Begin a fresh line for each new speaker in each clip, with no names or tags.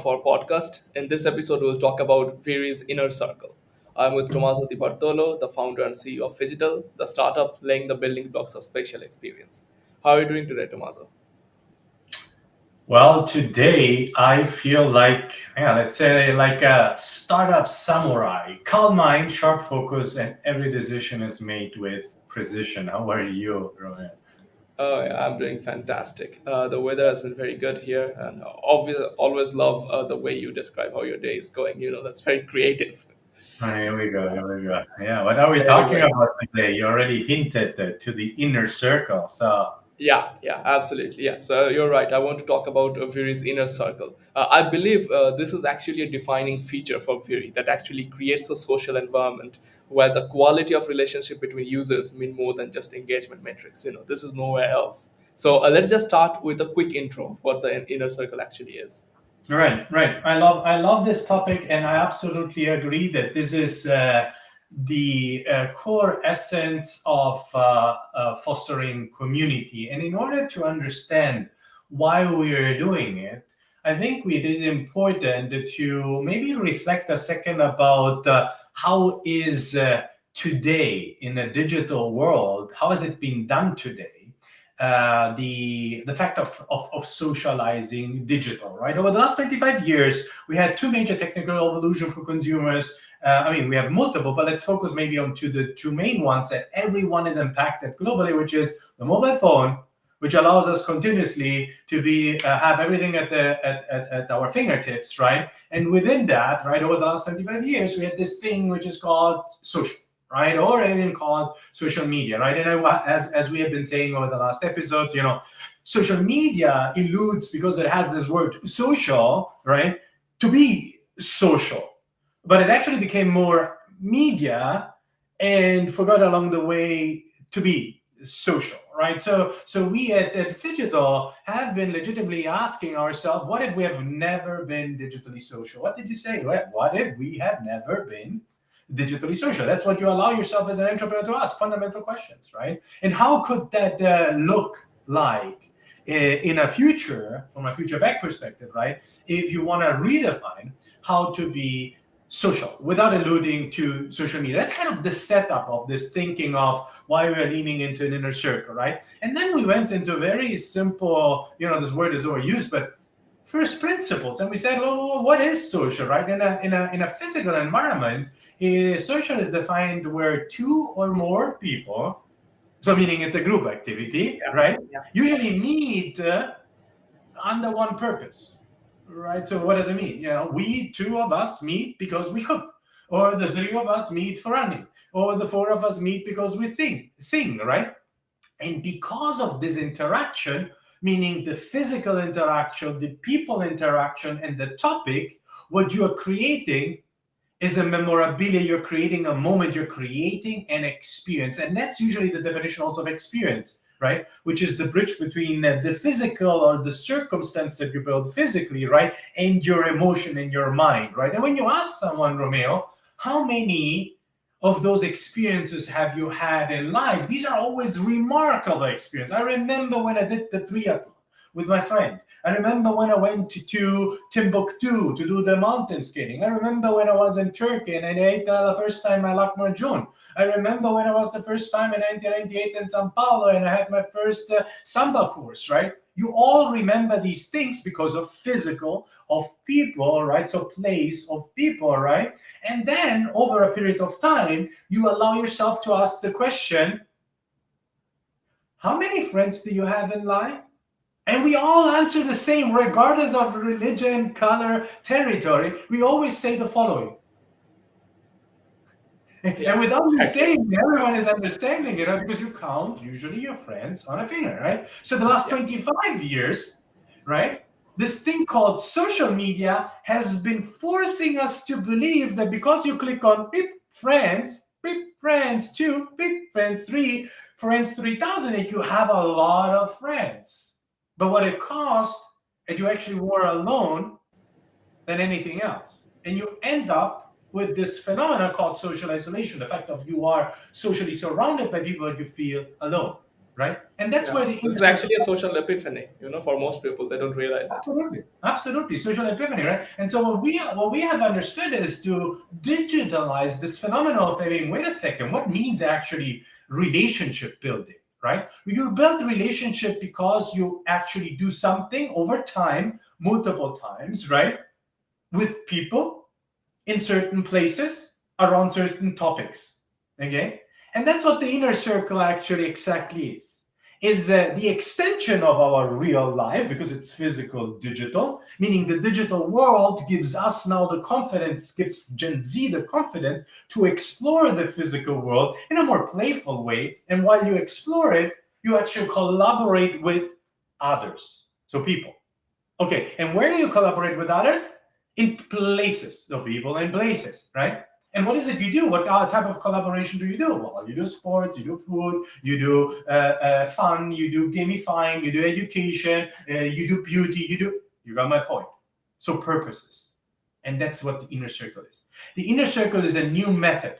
our podcast. In this episode, we'll talk about Vyry's inner circle. I'm with Tommaso Di Bartolo, the founder and CEO of Digital, the startup laying the building blocks of spatial experience. How are you doing today, Tommaso?
Well, today I feel like, yeah, let's say like a startup samurai. Calm mind, sharp focus, and every decision is made with precision. How are you, Roman?
Oh, yeah, I'm doing fantastic. The weather has been very good here, and always love the way you describe how your day is going. That's very creative.
Here we go, here we go. Yeah, what are we talking
Anyways,
about today? You already hinted to the inner circle. So,
yeah, absolutely. Yeah. So you're right. I want to talk about Viri's inner circle. I believe this is actually a defining feature for Viri that actually creates a social environment where the quality of relationship between users mean more than just engagement metrics. This is nowhere else. So let's just start with a quick intro of what the inner circle actually is.
right, right. I love this topic, and I absolutely agree that this is the core essence of fostering community. And in order to understand why we are doing it, I think it is important to maybe reflect a second about how is today in a digital world, how has it been done today? The fact of socializing digital, right? Over the last 25 years, we had two major technical revolutions for consumers. We have multiple, but let's focus maybe on the two main ones that everyone is impacted globally, which is the mobile phone, which allows us continuously to be have everything at our fingertips, right? And within that, right, over the last 25 years, we had this thing which is called social, right, or even called social media, right? And as we have been saying over the last episode, social media eludes because it has this word social, right, to be social, but it actually became more media and forgot along the way to be social, right? So we at Digital have been legitimately asking ourselves, what if we have never been digitally social? What did you say? What if we have never been digitally social? That's what you allow yourself as an entrepreneur to ask, fundamental questions, right? And how could that look like in a future, from a future back perspective, right? If you want to redefine how to be social without alluding to social media. That's kind of the setup of this thinking of why we are leaning into an inner circle, right? And then we went into very simple, this word is overused, but first principles. And we said, well, what is social, right? In a physical environment, social is defined where two or more people, so meaning it's a group activity,
Yeah,
right?
yeah,
Usually meet under one purpose, right? So what does it mean? We two of us meet because we cook, or the three of us meet for running, or the four of us meet because we sing, right? And because of this interaction, meaning the physical interaction, the people interaction, and the topic, what you are creating is a memorabilia. You're creating a moment, you're creating an experience. And that's usually the definition also of experience, right? Which is the bridge between the physical or the circumstance that you build physically, right? And your emotion and your mind, right? And when you ask someone, Romeo, how many of those experiences have you had in life? These are always remarkable experiences. I remember when I did the triathlon with my friend. I remember when I went to Timbuktu to do the mountain skating. I remember when I was in Turkey and I ate the first time my lahmacun. I remember when I was the first time in 1998 in Sao Paulo and I had my first samba course, right? You all remember these things because of physical, of people, right? So place of people, right? And then over a period of time, you allow yourself to ask the question, how many friends do you have in life? And we all answer the same, regardless of religion, color, territory. We always say the following.
yeah,
And without you
exactly.
saying, everyone is understanding, because you count usually your friends on a finger, right? So the last
Yeah,
25 years, right? This thing called social media has been forcing us to believe that because you click on big friends two, big friends three, friends 3008, you have a lot of friends. But what it costs is you actually were alone than anything else. And you end up with this phenomenon called social isolation, the fact of you are socially surrounded by people but you feel alone. right? And that's
Yeah,
where the
this
inner
is
circle.
actually a social epiphany, for most people. They don't realize it.
Absolutely, absolutely, social epiphany, right? And so what we have understood is to digitalize this phenomenon of saying, wait a second, what means actually relationship building, right? You build relationship because you actually do something over time, multiple times, right, with people in certain places around certain topics. Okay, and that's what the inner circle actually exactly is the extension of our real life, because it's physical digital, meaning the digital world gives us now the confidence, gives Gen Z the confidence to explore the physical world in a more playful way. And while you explore it, you actually collaborate with others, so people. Okay, and where do you collaborate with others? In places, so people in places, right? And what is it you do? What type of collaboration do you do? Well, you do sports, you do food, you do fun, you do gamifying, you do education, you do beauty, you got my point. So purposes. And that's what the inner circle is. The inner circle is a new method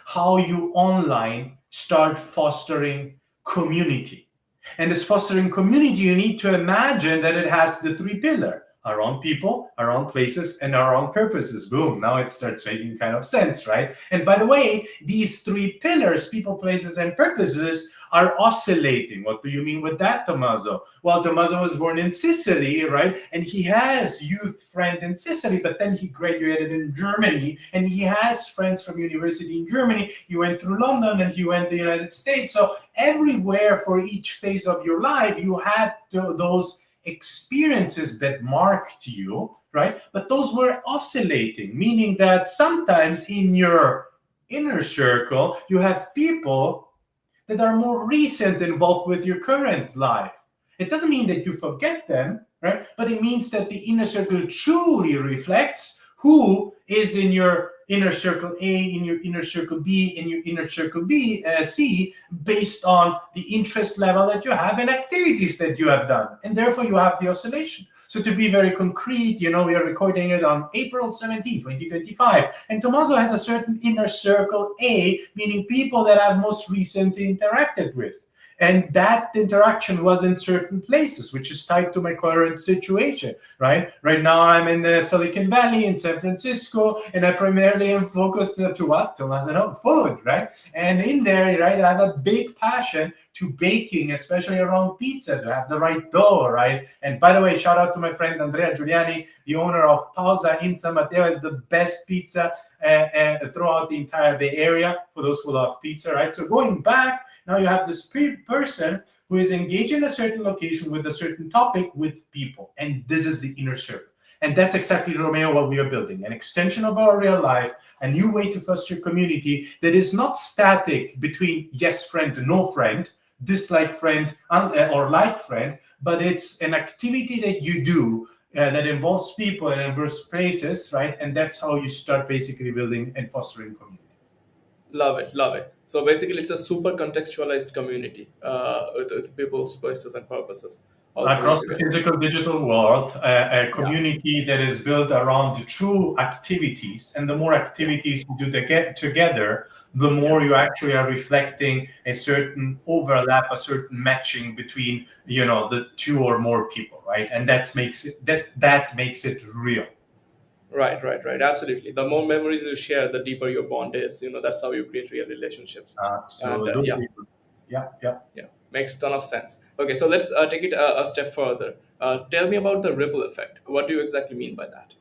how you online start fostering community. And this fostering community, you need to imagine that it has the three pillars around people, around places, and around purposes. Boom, now it starts making kind of sense, right? And by the way, these three pillars, people, places, and purposes, are oscillating. What do you mean with that, Tommaso? Well, Tommaso was born in Sicily, right? And he has youth friend in Sicily, but then he graduated in Germany, and he has friends from university in Germany. He went through London, and he went to the United States. So everywhere for each phase of your life, you had those experiences that marked you, right? But those were oscillating, meaning that sometimes in your inner circle, you have people that are more recent involved with your current life. It doesn't mean that you forget them, right? But it means that the inner circle truly reflects who is in your inner circle A, in your inner circle B, in your inner circle C, based on the interest level that you have and activities that you have done. And therefore you have the oscillation. So to be very concrete, we are recording it on April 17, 2025. And Tommaso has a certain inner circle A, meaning people that I've most recently interacted with. And that interaction was in certain places, which is tied to my current situation, right? Right now, I'm in the Silicon Valley in San Francisco, and I primarily am focused to what? To food, right? And in there, right, I have a big passion to baking, especially around pizza, to have the right dough, right? And by the way, shout out to my friend Andrea Giuliani, the owner of Pausa in San Mateo. Is the best pizza throughout the entire Bay Area for those who love pizza, right? So going back, now you have this person who is engaged in a certain location with a certain topic with people. And this is the inner circle. And that's exactly, Romeo, what we are building. An extension of our real life, a new way to foster community that is not static between yes friend, no friend, dislike friend, or like friend, but it's an activity that you do that involves people and involves places, right? And that's how you start basically building and fostering community.
Love it, love it. So basically, it's a super contextualized community with people's voices and purposes all coming
Across the
together.
physical digital world, a
Yeah,
community that is built around the true activities. And the more
yeah,
activities you do together, the
yeah.
more you actually are reflecting a certain overlap, a certain matching between the two or more people, right? And that makes it real.
Right, right, right. Absolutely. The more memories you share, the deeper your bond is. That's how you create real relationships. And yeah,
Absolutely. Yeah, yeah.
yeah, makes ton of sense. Okay, so let's take it a step further. Tell me about the ripple effect. What do you exactly mean by that?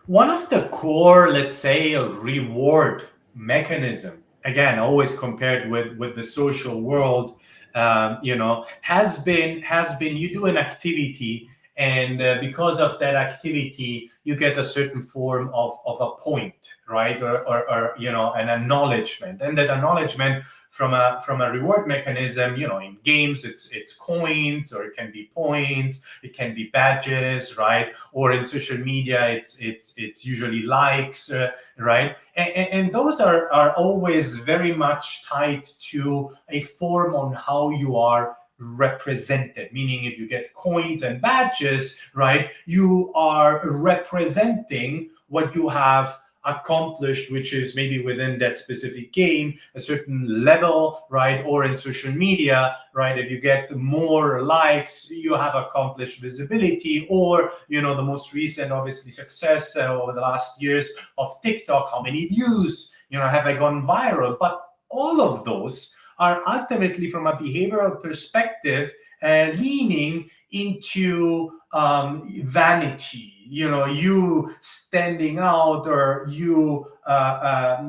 One of the core, let's say, reward mechanism, again, always compared with the social world, has been you do an activity, and because of that activity, you get a certain form of a point, right, or an acknowledgement, and that acknowledgement from a reward mechanism, in games, it's coins, or it can be points, it can be badges, right? Or in social media, it's usually likes, right? And those are always very much tied to a form on how you are represented, meaning if you get coins and badges, right, you are representing what you have accomplished, which is maybe within that specific game, a certain level, right? Or in social media, right? If you get more likes, you have accomplished visibility. Or, the most recent, obviously, success over the last years of TikTok, how many views, have I gone viral? But all of those are ultimately, from a behavioral perspective, leaning into vanity, you standing out, or you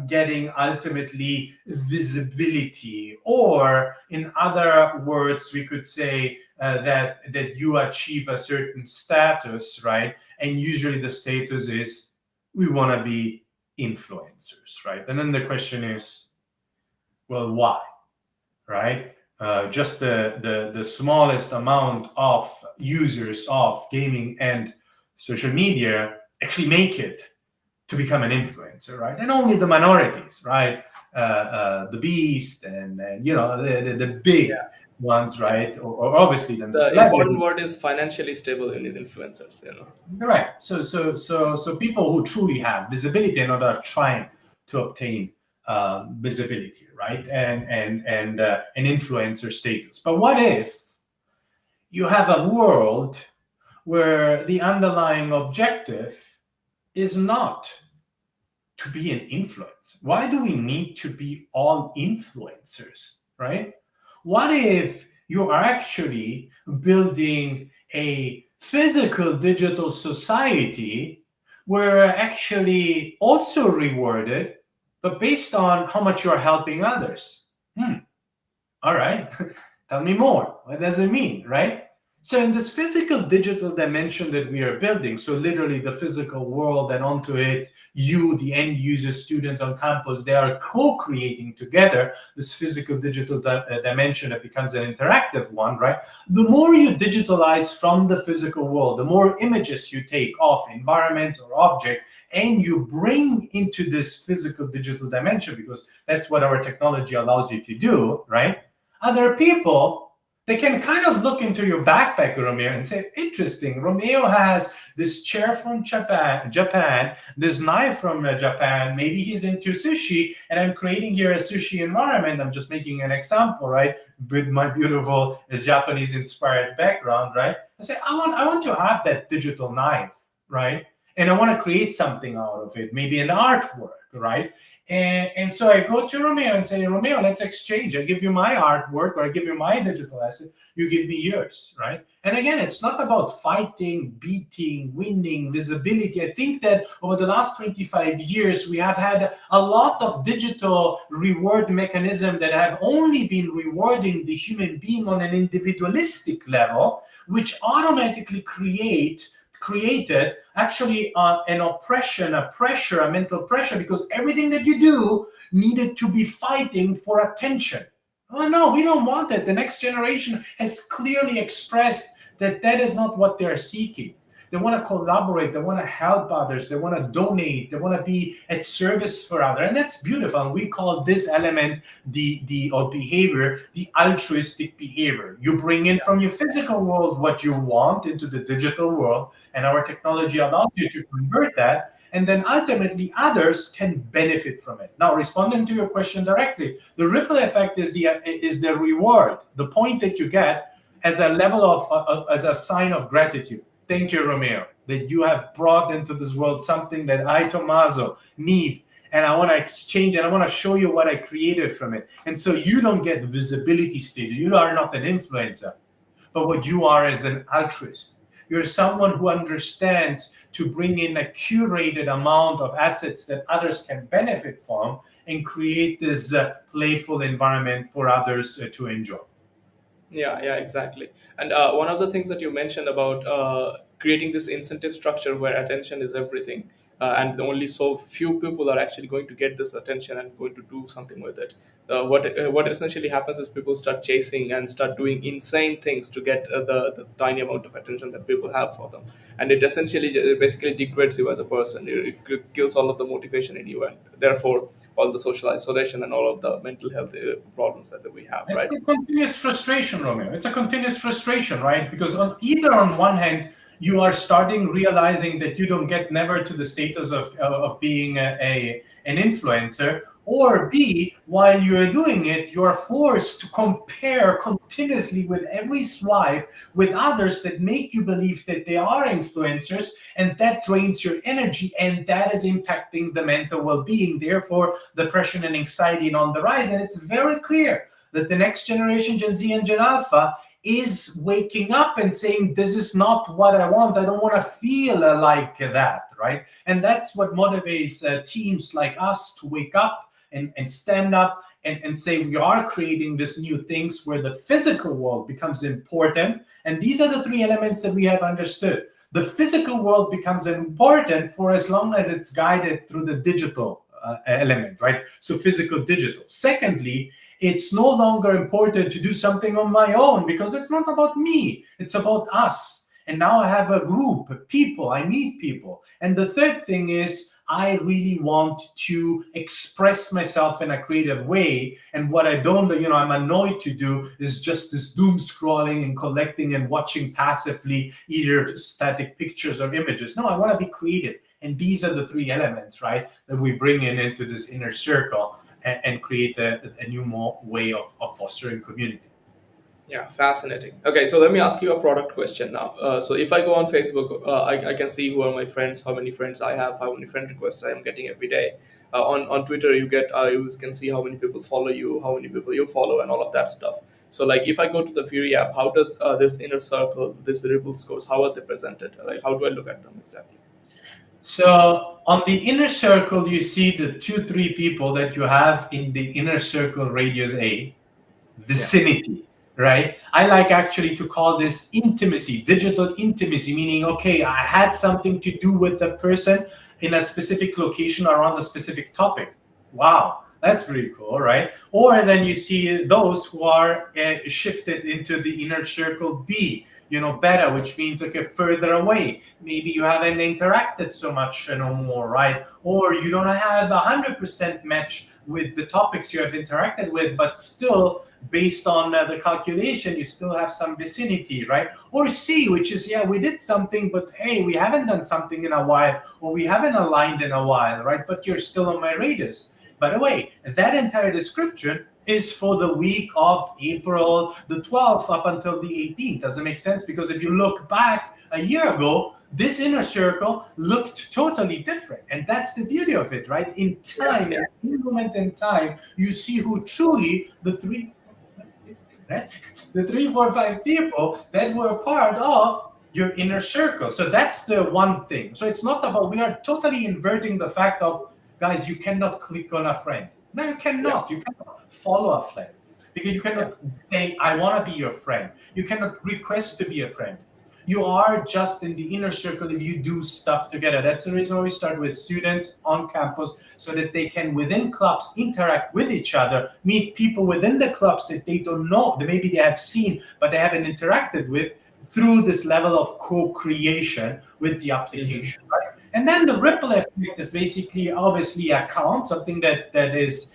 getting ultimately visibility, or in other words, we could say that you achieve a certain status, right? And usually the status is, we want to be influencers, right? And then the question is, well, why? Right? Just the smallest amount of users of gaming and social media actually make it to become an influencer, right? And only the minorities, right? The beast, and the big ones, right? Or obviously then the
The important
celebrity.
word is financially stable in influencers.
Right. So people who truly have visibility and are trying to obtain visibility, right, and an influencer status. But what if you have a world where the underlying objective is not to be an influencer? Why do we need to be all influencers, right? What if you are actually building a physical digital society where actually also rewarded, but based on how much you're helping others? All right. Tell me more. What does it mean, right? So, in this physical digital dimension that we are building, so literally the physical world, and onto it, you, the end user, students on campus, they are co creating together this physical digital dimension that becomes an interactive one, right? The more you digitalize from the physical world, the more images you take of environments or objects, and you bring into this physical digital dimension, because that's what our technology allows you to do, right? Other people, they can kind of look into your backpack, Romeo, and say, interesting, Romeo has this chair from Japan, this knife from Japan, maybe he's into sushi, and I'm creating here a sushi environment. I'm just making an example, right, with my beautiful Japanese-inspired background, right? I say, I want to have that digital knife, right? And I want to create something out of it, maybe an artwork, right? And so I go to Romeo and say, Romeo, let's exchange. I give you my artwork, or I give you my digital asset. You give me yours, right? And again, it's not about fighting, beating, winning, visibility. I think that over the last 25 years, we have had a lot of digital reward mechanisms that have only been rewarding the human being on an individualistic level, which automatically created actually an oppression, a pressure, a mental pressure, because everything that you do needed to be fighting for attention. Oh no, we don't want it. The next generation has clearly expressed that that is not what they're seeking. They want to collaborate, they want to help others, they want to donate, they want to be at service for others. And that's beautiful. And we call this element the or behavior, the altruistic behavior. You bring in from your physical world what you want into the digital world, and our technology allows you to convert that, and then ultimately others can benefit from it. Now, responding to your question directly, the ripple effect is the reward, the point that you get as a level of as a sign of gratitude. Thank you, Romeo, that you have brought into this world something that I, Tommaso, need. And I want to exchange, and I want to show you what I created from it. And so you don't get visibility status. You are not an influencer. But what you are is an altruist. You're someone who understands to bring in a curated amount of assets that others can benefit from, and create this playful environment for others to enjoy.
Yeah, exactly. And one of the things that you mentioned about creating this incentive structure where attention is everything, and only so few people are actually going to get this attention and going to do something with it. What essentially happens is people start chasing and start doing insane things to get the tiny amount of attention that people have for them, and it essentially basically degrades you as a person. It kills all of the motivation in you, and therefore all the social isolation and all of the mental health problems that we have,
It's
right?
a continuous frustration, Romeo. It's a continuous frustration, right? Because either on one hand, you are starting realizing that you don't get never to the status of being an influencer. Or B, while you're doing it, you're forced to compare continuously with every swipe with others that make you believe that they are influencers, and that drains your energy, and that is impacting the mental well-being. Therefore, depression and anxiety are on the rise. And it's very clear that the next generation, Gen Z and Gen Alpha, is waking up and saying, this is not what I want. I don't want to feel like that, right? And that's what motivates teams like us to wake up and stand up and say we are creating this new things where the physical world becomes important. And these are the three elements that we have understood. The physical world becomes important for as long as it's guided through the digital element, right? So physical, digital. Secondly, it's no longer important to do something on my own because it's not about me, it's about us. And now I have a group of people, I meet people. And the third thing is, I really want to express myself in a creative way. And what I don't, I'm annoyed to do is just this doom scrolling and collecting and watching passively either static pictures or images. No, I want to be creative. And these are the three elements, right, that we bring into this inner circle and create a new more way of fostering community.
Yeah, fascinating. Okay, so let me ask you a product question now. So if I go on Facebook, I can see who are my friends, how many friends I have, how many friend requests I am getting every day. On Twitter, you can see how many people follow you, how many people you follow, and all of that stuff. So like if I go to the Vyry app, how does this inner circle, this ripple scores, how are they presented? Like how do I look at them exactly?
So on the inner circle, you see the two, three people that you have in the inner circle radius A,
Yeah.
vicinity, right? I like actually to call this intimacy, digital intimacy, meaning, okay, I had something to do with the person in a specific location around a specific topic. Wow, that's pretty cool, right? Or then you see those who are shifted into the inner circle B, beta, which means okay, further away. Maybe you haven't interacted so much no more, right? Or you don't have 100% match with the topics you have interacted with, but still based on the calculation, you still have some vicinity, right? Or C, which is, yeah, we did something, but hey, we haven't done something in a while, or we haven't aligned in a while, right? But you're still on my radius. By the way, that entire description is for the week of April the 12th up until the 18th. Does it make sense? Because if you look back a year ago, this inner circle looked totally different. And that's the beauty of it, right? In time,
Yeah.
in moment in time, you see who truly the three, right? The 3, 4, 5 people that were part of your inner circle. So that's the one thing. So it's not about, we are totally inverting the fact of, guys, you cannot click on a friend. No, you
Yeah.
cannot. You cannot follow a friend because you
Yeah.
cannot say, I want to be your friend. You cannot request to be a friend. You are just in the inner circle if you do stuff together. That's the reason why we start with students on campus so that they can, within clubs, interact with each other, meet people within the clubs that they don't know, that maybe they have seen, but they haven't interacted with through this level of co-creation with the
Hmm.
application, right? And then the ripple effect is basically obviously a count, something that is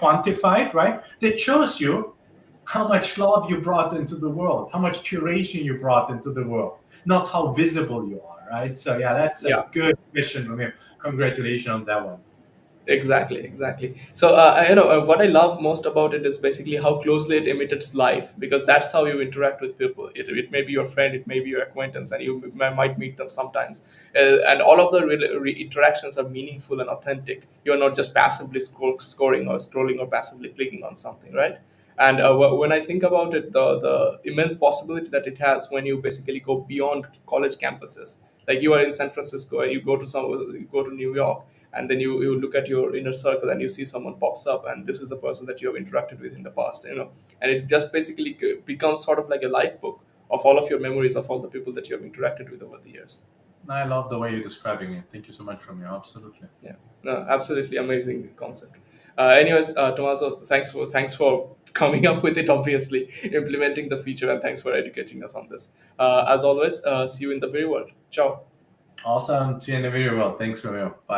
quantified, right? That shows you how much love you brought into the world, how much curation you brought into the world, not how visible you are, right? So yeah, that's a
Yeah.
good question from you. Congratulations on that one.
Exactly, exactly. So, what I love most about it is basically how closely it imitates life, because that's how you interact with people. It may be your friend, it may be your acquaintance, and you might meet them sometimes. And all of the interactions are meaningful and authentic. You're not just passively scoring or scrolling or passively clicking on something, right? And when I think about it, the immense possibility that it has when you basically go beyond college campuses, like you are in San Francisco and you go to New York, and then you look at your inner circle and you see someone pops up, and this is the person that you have interacted with in the past, and it just basically becomes sort of like a life book of all of your memories of all the people that you have interacted with over the years.
I love the way you're describing it. Thank you so much, Romeo. Absolutely.
Yeah, no, absolutely amazing concept. Anyways, Tommaso, thanks for coming up with it, obviously implementing the feature, and thanks for educating us on this. As always, see you in the very world. Ciao.
Awesome. See you in the video. Well, thanks, Romeo. Bye.